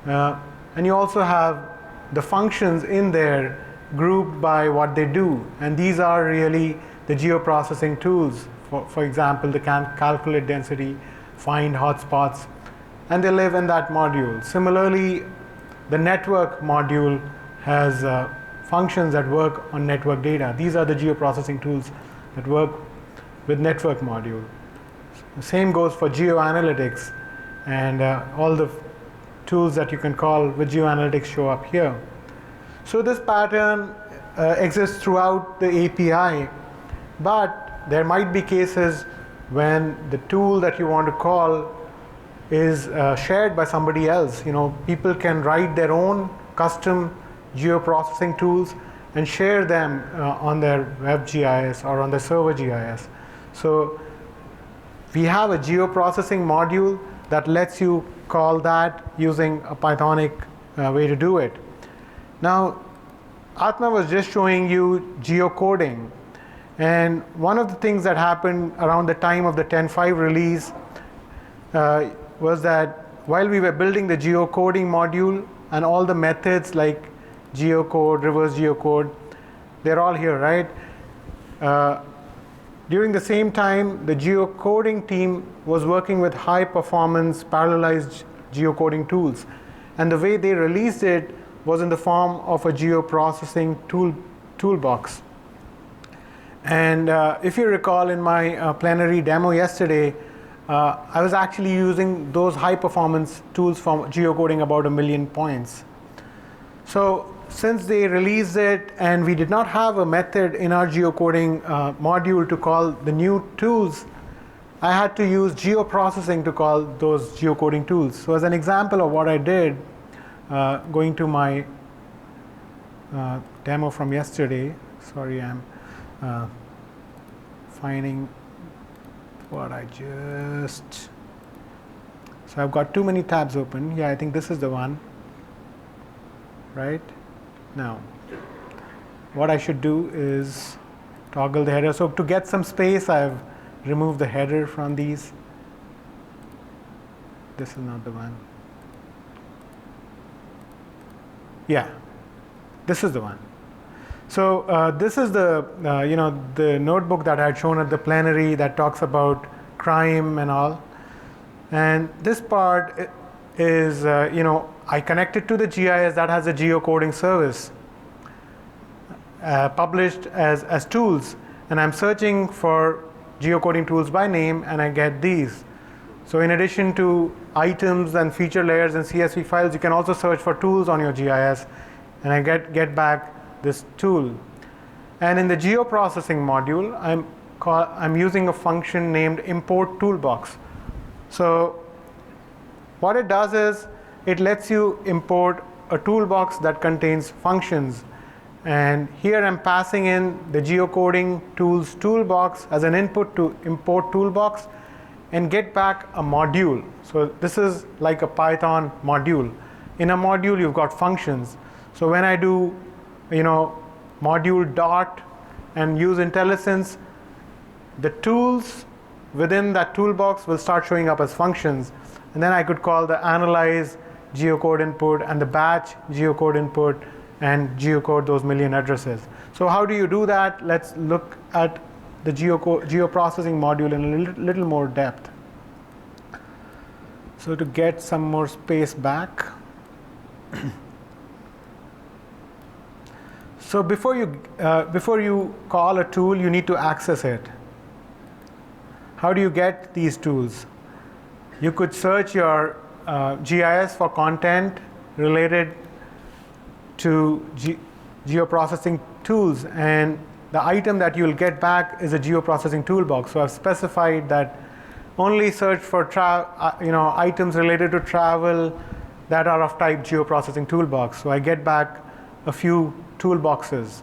And you also have the functions in there grouped by what they do. And these are really the geoprocessing tools. For example, the calculate density, find hotspots, and they live in that module. Similarly, the network module has functions that work on network data. These are the geoprocessing tools that work with network module. The same goes for GeoAnalytics, and all the tools that you can call with GeoAnalytics show up here. So this pattern exists throughout the API, but there might be cases when the tool that you want to call is shared by somebody else. People can write their own custom geoprocessing tools and share them on their Web GIS or on the server GIS. So we have a geoprocessing module that lets you call that using a Pythonic way to do it. Now, Atma was just showing you geocoding. And one of the things that happened around the time of the 10.5 release was that while we were building the geocoding module and all the methods like geocode, reverse geocode, they're all here, right? During the same time, the geocoding team was working with high performance parallelized geocoding tools. And the way they released it was in the form of a geoprocessing toolbox. And if you recall in my plenary demo yesterday, I was actually using those high performance tools for geocoding about 1 million points. So since they released it and we did not have a method in our geocoding module to call the new tools, I had to use geoprocessing to call those geocoding tools. So as an example of what I did, going to my demo from yesterday, sorry, I'm finding what I just, so I've got too many tabs open. Yeah, I think this is the one, right? Now, what I should do is toggle the header. So to get some space, I've removed the header from these. This is not the one. Yeah, this is the one. So this is the the notebook that I had shown at the plenary that talks about crime and all. And this part is I connected to the GIS that has a geocoding service published as tools, and I'm searching for geocoding tools by name, and I get these. So in addition to items and feature layers and CSV files, you can also search for tools on your GIS, and I get back this tool. And in the geoprocessing module, I'm using a function named import toolbox. So what it does is it lets you import a toolbox that contains functions. And here I'm passing in the geocoding tools toolbox as an input to import toolbox and get back a module. So this is like a Python module. In a module, you've got functions. So when I do module dot and use IntelliSense, the tools within that toolbox will start showing up as functions. And then I could call the analyze geocode input and the batch geocode input and geocode those million addresses. So how do you do that? Let's look at the geoprocessing module in a little more depth. So to get some more space back. So before you call a tool, you need to access it. How do you get these tools? You could search your GIS for content related to geoprocessing tools, and the item that you'll get back is a geoprocessing toolbox. So I've specified that only search for items related to travel that are of type geoprocessing toolbox. So I get back a few toolboxes.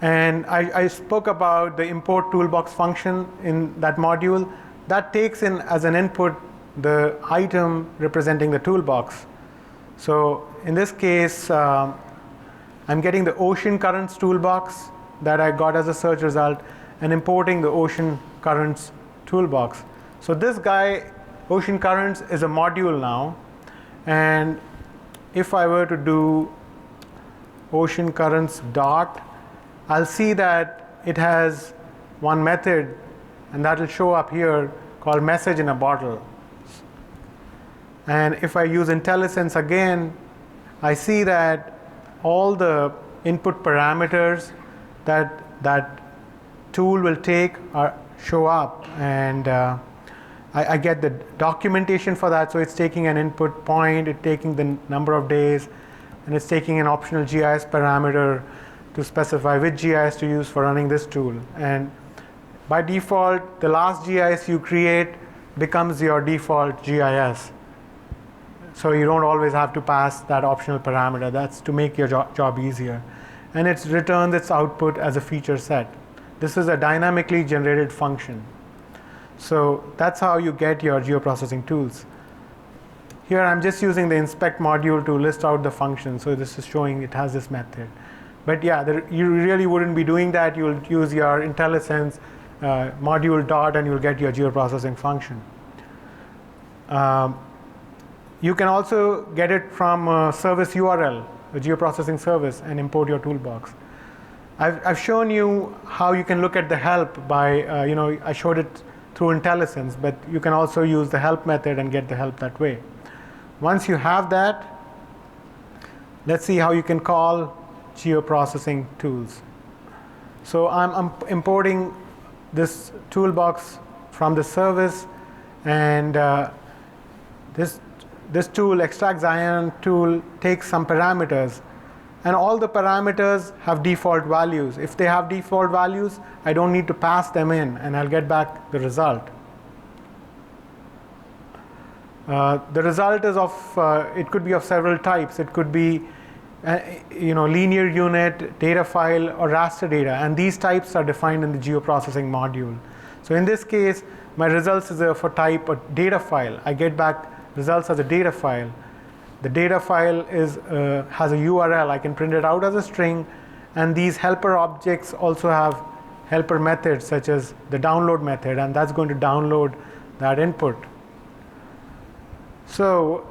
And I spoke about the import toolbox function in that module. That takes in as an input the item representing the toolbox. So in this case, I'm getting the ocean currents toolbox that I got as a search result and importing the ocean currents toolbox. So this guy, ocean currents, is a module now. And if I were to do ocean currents dot, I'll see that it has one method, and that will show up here called message in a bottle. And if I use IntelliSense again, I see that all the input parameters that that tool will take show up, and I get the documentation for that. So it's taking an input point, it's taking the number of days, and it's taking an optional GIS parameter to specify which GIS to use for running this tool. And by default, the last GIS you create becomes your default GIS. So you don't always have to pass that optional parameter. That's to make your job easier. And it returns its output as a feature set. This is a dynamically generated function. So that's how you get your geoprocessing tools. Here I'm just using the inspect module to list out the function. So this is showing it has this method. But yeah, you really wouldn't be doing that. You'll use your IntelliSense module dot, and you'll get your geoprocessing function. You can also get it from a service URL, the geoprocessing service, and import your toolbox. I've shown you how you can look at the help by, I showed it through IntelliSense, but you can also use the help method and get the help that way. Once you have that, let's see how you can call geoprocessing tools. So I'm importing this toolbox from the service, and this tool, extract Zion tool, takes some parameters, and all the parameters have default values. If they have default values, I don't need to pass them in, and I'll get back the result. The result is it could be of several types. It could be linear unit, data file, or raster data, and these types are defined in the geoprocessing module. So in this case, my results is for type a data file. I get back results as a data file. The data file has a URL. I can print it out as a string, and these helper objects also have helper methods such as the download method, and that's going to download that input. So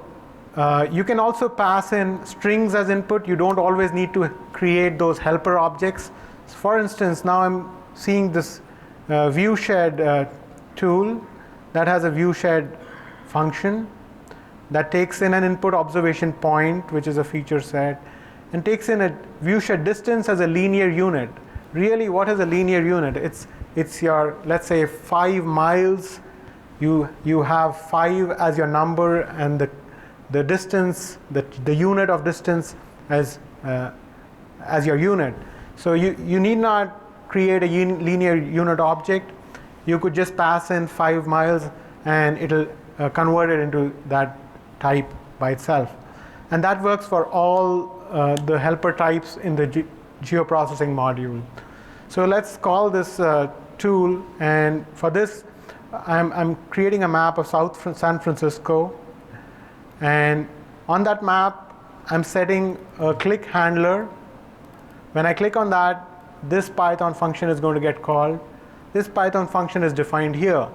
you can also pass in strings as input. You don't always need to create those helper objects. So for instance, now I'm seeing this viewshed tool that has a viewshed function that takes in an input observation point, which is a feature set, and takes in a viewshed distance as a linear unit. Really, what is a linear unit? It's your, let's say, 5 miles. You have 5 as your number, and the distance, the unit of distance as your unit. So you need not create a linear unit object. You could just pass in 5 miles, and it'll convert it into that type by itself. And that works for all the helper types in the geoprocessing module. So let's call this tool, and for this I'm creating a map of San Francisco, and on that map I'm setting a click handler. When I click on that, this Python function is going to get called. This Python function is defined here.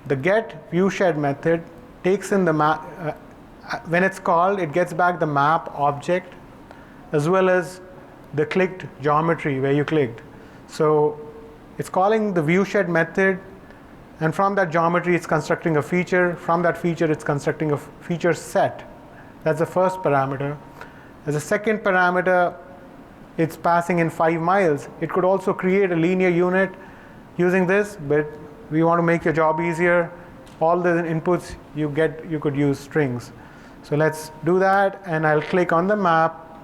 The get viewshed method takes in the map. When it's called, it gets back the map object as well as the clicked geometry where you clicked. So it's calling the viewshed method, and from that geometry it's constructing a feature. From that feature it's constructing a feature set. That's the first parameter. As a second parameter, it's passing in 5 miles. It could also create a linear unit using this, but we want to make your job easier. All the inputs you get, you could use strings. So let's do that, and I'll click on the map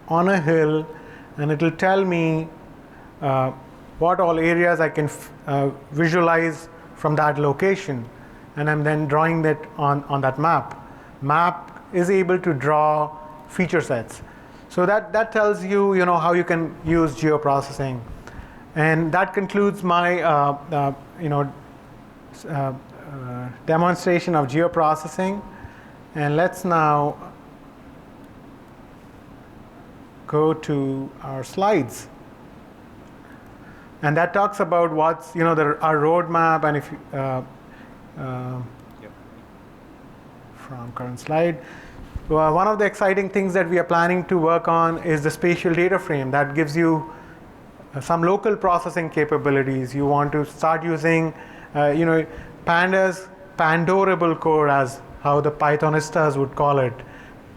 on a hill, and it'll tell me what all areas I can visualize from that location, and I'm then drawing that on that map. Map is able to draw feature sets. So that tells you, how you can use geoprocessing. And that concludes my demonstration of geoprocessing. And let's now go to our slides. And that talks about what's, our roadmap, and if from current slide. Well, one of the exciting things that we are planning to work on is the spatial data frame that gives you some local processing capabilities. You want to start using, pandas, pandorable code, as how the Pythonistas would call it,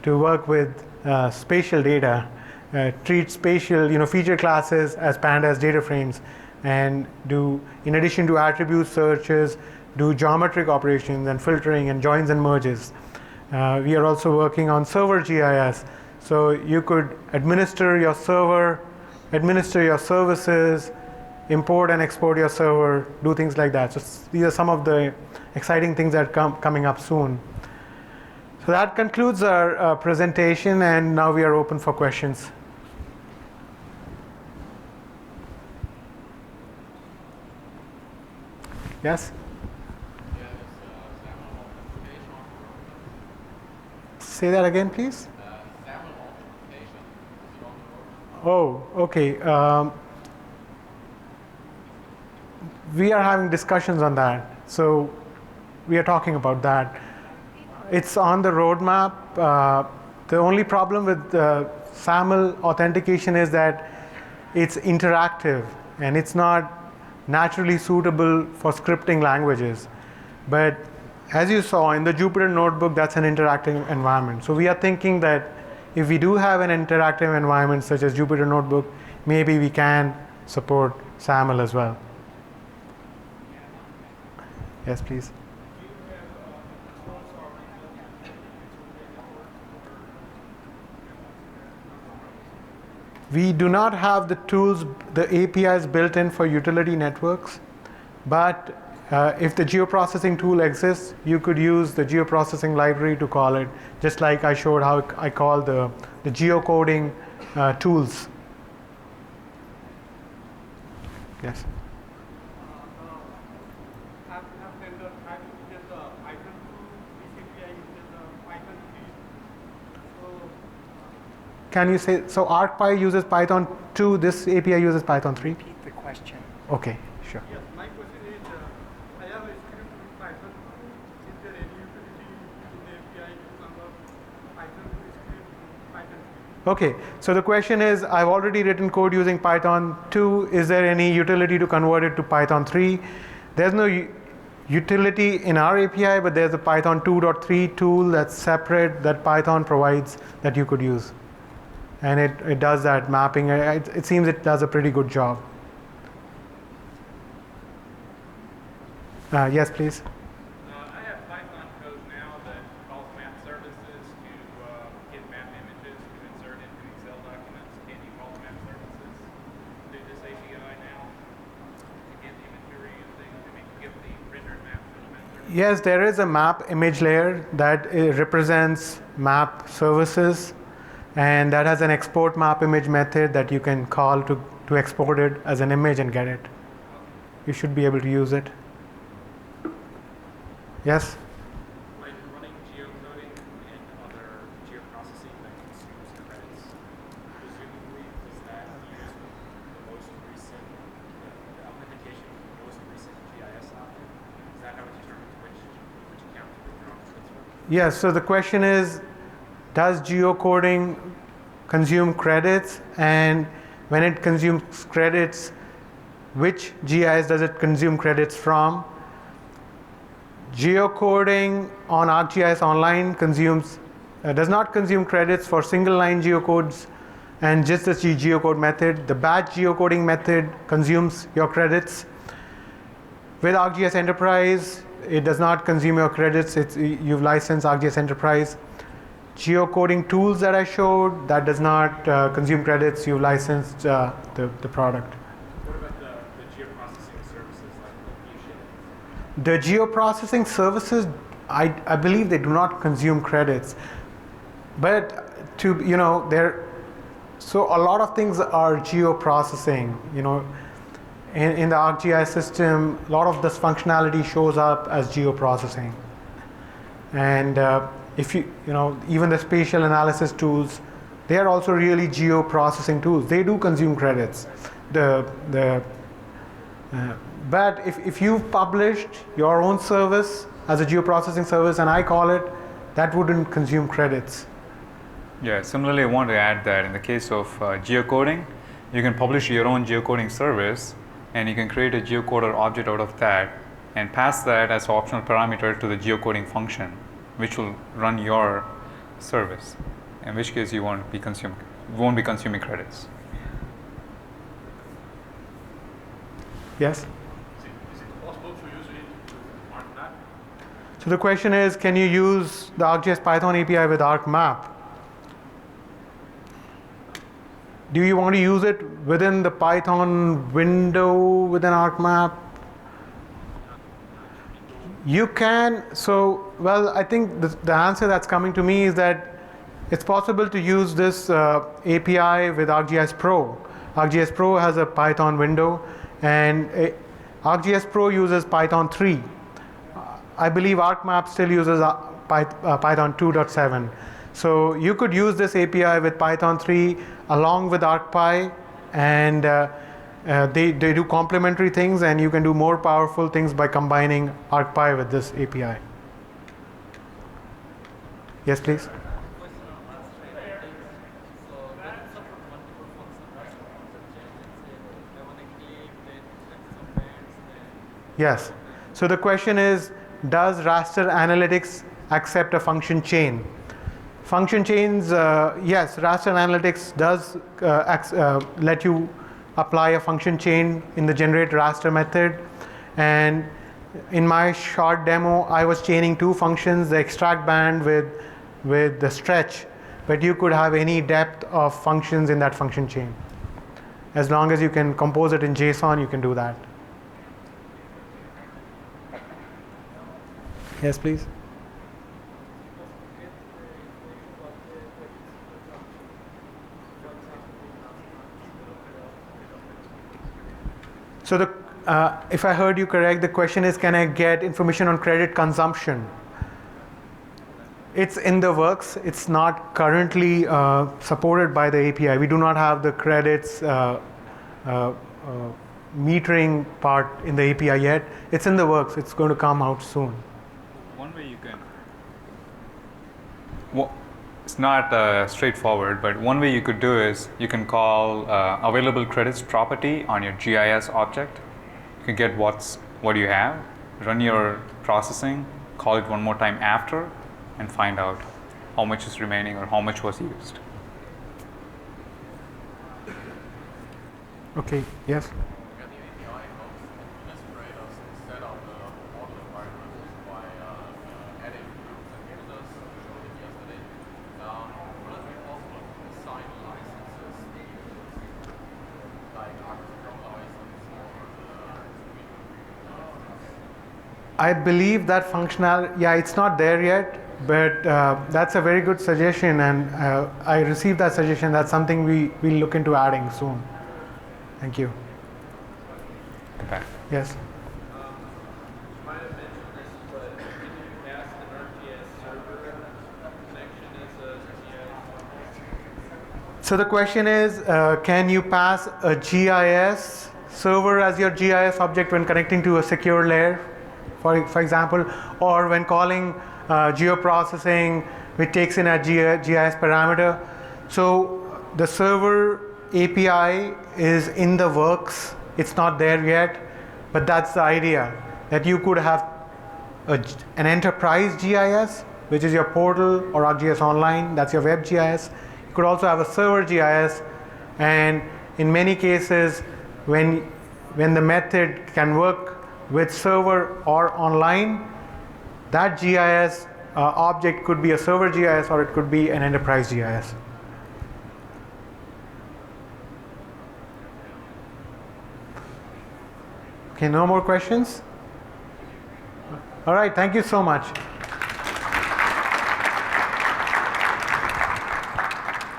to work with spatial data, treat spatial, feature classes as pandas data frames, and do, in addition to attribute searches, do geometric operations and filtering and joins and merges. We are also working on server GIS, so you could administer your server, administer your services, import and export your server, do things like that. So these are some of the exciting things that are coming up soon. So that concludes our presentation, and now we are open for questions. Yes? Say that again, please. Oh, okay. We are having discussions on that, so we are talking about that. It's on the roadmap. The only problem with SAML authentication is that it's interactive and it's not naturally suitable for scripting languages. But as you saw in the Jupyter Notebook, that's an interactive environment. So we are thinking that if we do have an interactive environment such as Jupyter Notebook, maybe we can support SAML as well. Yes, please. We do not have the tools, the APIs built in for utility networks, but if the geoprocessing tool exists, you could use the geoprocessing library to call it, just like I showed how I call the geocoding tools. Yes? Can you say, so ArcPy uses Python 2, this API uses Python 3? Repeat the question. Okay, sure. Yes, my question is, I have a script with Python. Is there any utility in the API to convert Python script to Python 3? Okay, so the question is, I've already written code using Python 2. Is there any utility to convert it to Python 3? There's no utility in our API, but there's a Python 2.3 tool that's separate that Python provides that you could use. And it does that mapping. It seems it does a pretty good job. Yes, please. I have Python code now that calls map services to get map images to insert into Excel documents. Can you call map services through this API now to get imagery and things? I mean, to get the rendered map from the map services? Yes, there is a map image layer that represents map services, and that has an export map image method that you can call to export it as an image and get it. You should be able to use it. Yes? Like running geocoding and other geoprocessing that consumes credits, presumably does that use the most recent, the authentication of the most recent GIS object? Is that how it determines which account to withdraw credits from? Yes, so the question is, does geocoding consume credits, and when it consumes credits, which GIS does it consume credits from? Geocoding on ArcGIS Online does not consume credits for single line geocodes and just the geocode method. The batch geocoding method consumes your credits. With ArcGIS Enterprise, it does not consume your credits. You've licensed ArcGIS Enterprise. Geocoding tools that I showed, that does not consume credits. You've licensed the product. What about the geoprocessing services like location? The geoprocessing services, I believe they do not consume credits. But so a lot of things are geoprocessing. In the ArcGIS system, a lot of this functionality shows up as geoprocessing. And if even the spatial analysis tools, they are also really geoprocessing tools. They do consume credits. But if you've published your own service as a geoprocessing service and I call it, that wouldn't consume credits. Yeah, similarly, I want to add that in the case of geocoding, you can publish your own geocoding service and you can create a geocoder object out of that and pass that as optional parameter to the geocoding function, which will run your service, in which case you won't be consuming credits. Yes? Is it possible to use it with ArcMap? So the question is, can you use the ArcGIS Python API with ArcMap? Do you want to use it within the Python window within ArcMap? You can. So, well, I think the answer that's coming to me is that it's possible to use this API with ArcGIS Pro. ArcGIS Pro has a Python window, and ArcGIS Pro uses Python 3. I believe ArcMap still uses Python 2.7. So you could use this API with Python 3 along with ArcPy, and they do complementary things, and you can do more powerful things by combining ArcPy with this API. Yes, please. Yes. So the question is, does Raster Analytics accept a function chain? Function chains, yes, Raster Analytics does let you apply a function chain in the generate raster method. And in my short demo, I was chaining two functions, the extract band with the stretch, but you could have any depth of functions in that function chain. As long as you can compose it in JSON, you can do that. Yes, please. So if I heard you correct, the question is, can I get information on credit consumption? It's in the works. It's not currently supported by the API. We do not have the credits metering part in the API yet. It's in the works. It's going to come out soon. One way you can, well, it's not straightforward, but one way you could do is you can call available credits property on your GIS object. You can get what you have, run your processing, call it one more time after, and find out how much is remaining or how much was used. Okay, yes? I believe that functionality, yeah, it's not there yet, but that's a very good suggestion, and I received that suggestion. That's something we'll look into adding soon. Thank you. Okay. Yes? You might have mentioned this, but can you ask an ArcGIS server connection as a GIS? So the question is, can you pass a GIS server as your GIS object when connecting to a secure layer, for example, or when calling geoprocessing, which takes in a GIS parameter? So the server API is in the works. It's not there yet, but that's the idea, that you could have an enterprise GIS, which is your portal, or ArcGIS Online, that's your Web GIS. You could also have a server GIS, and in many cases, when the method can work with server or online, that GIS object could be a server GIS or it could be an enterprise GIS. Okay, no more questions? All right, thank you so much.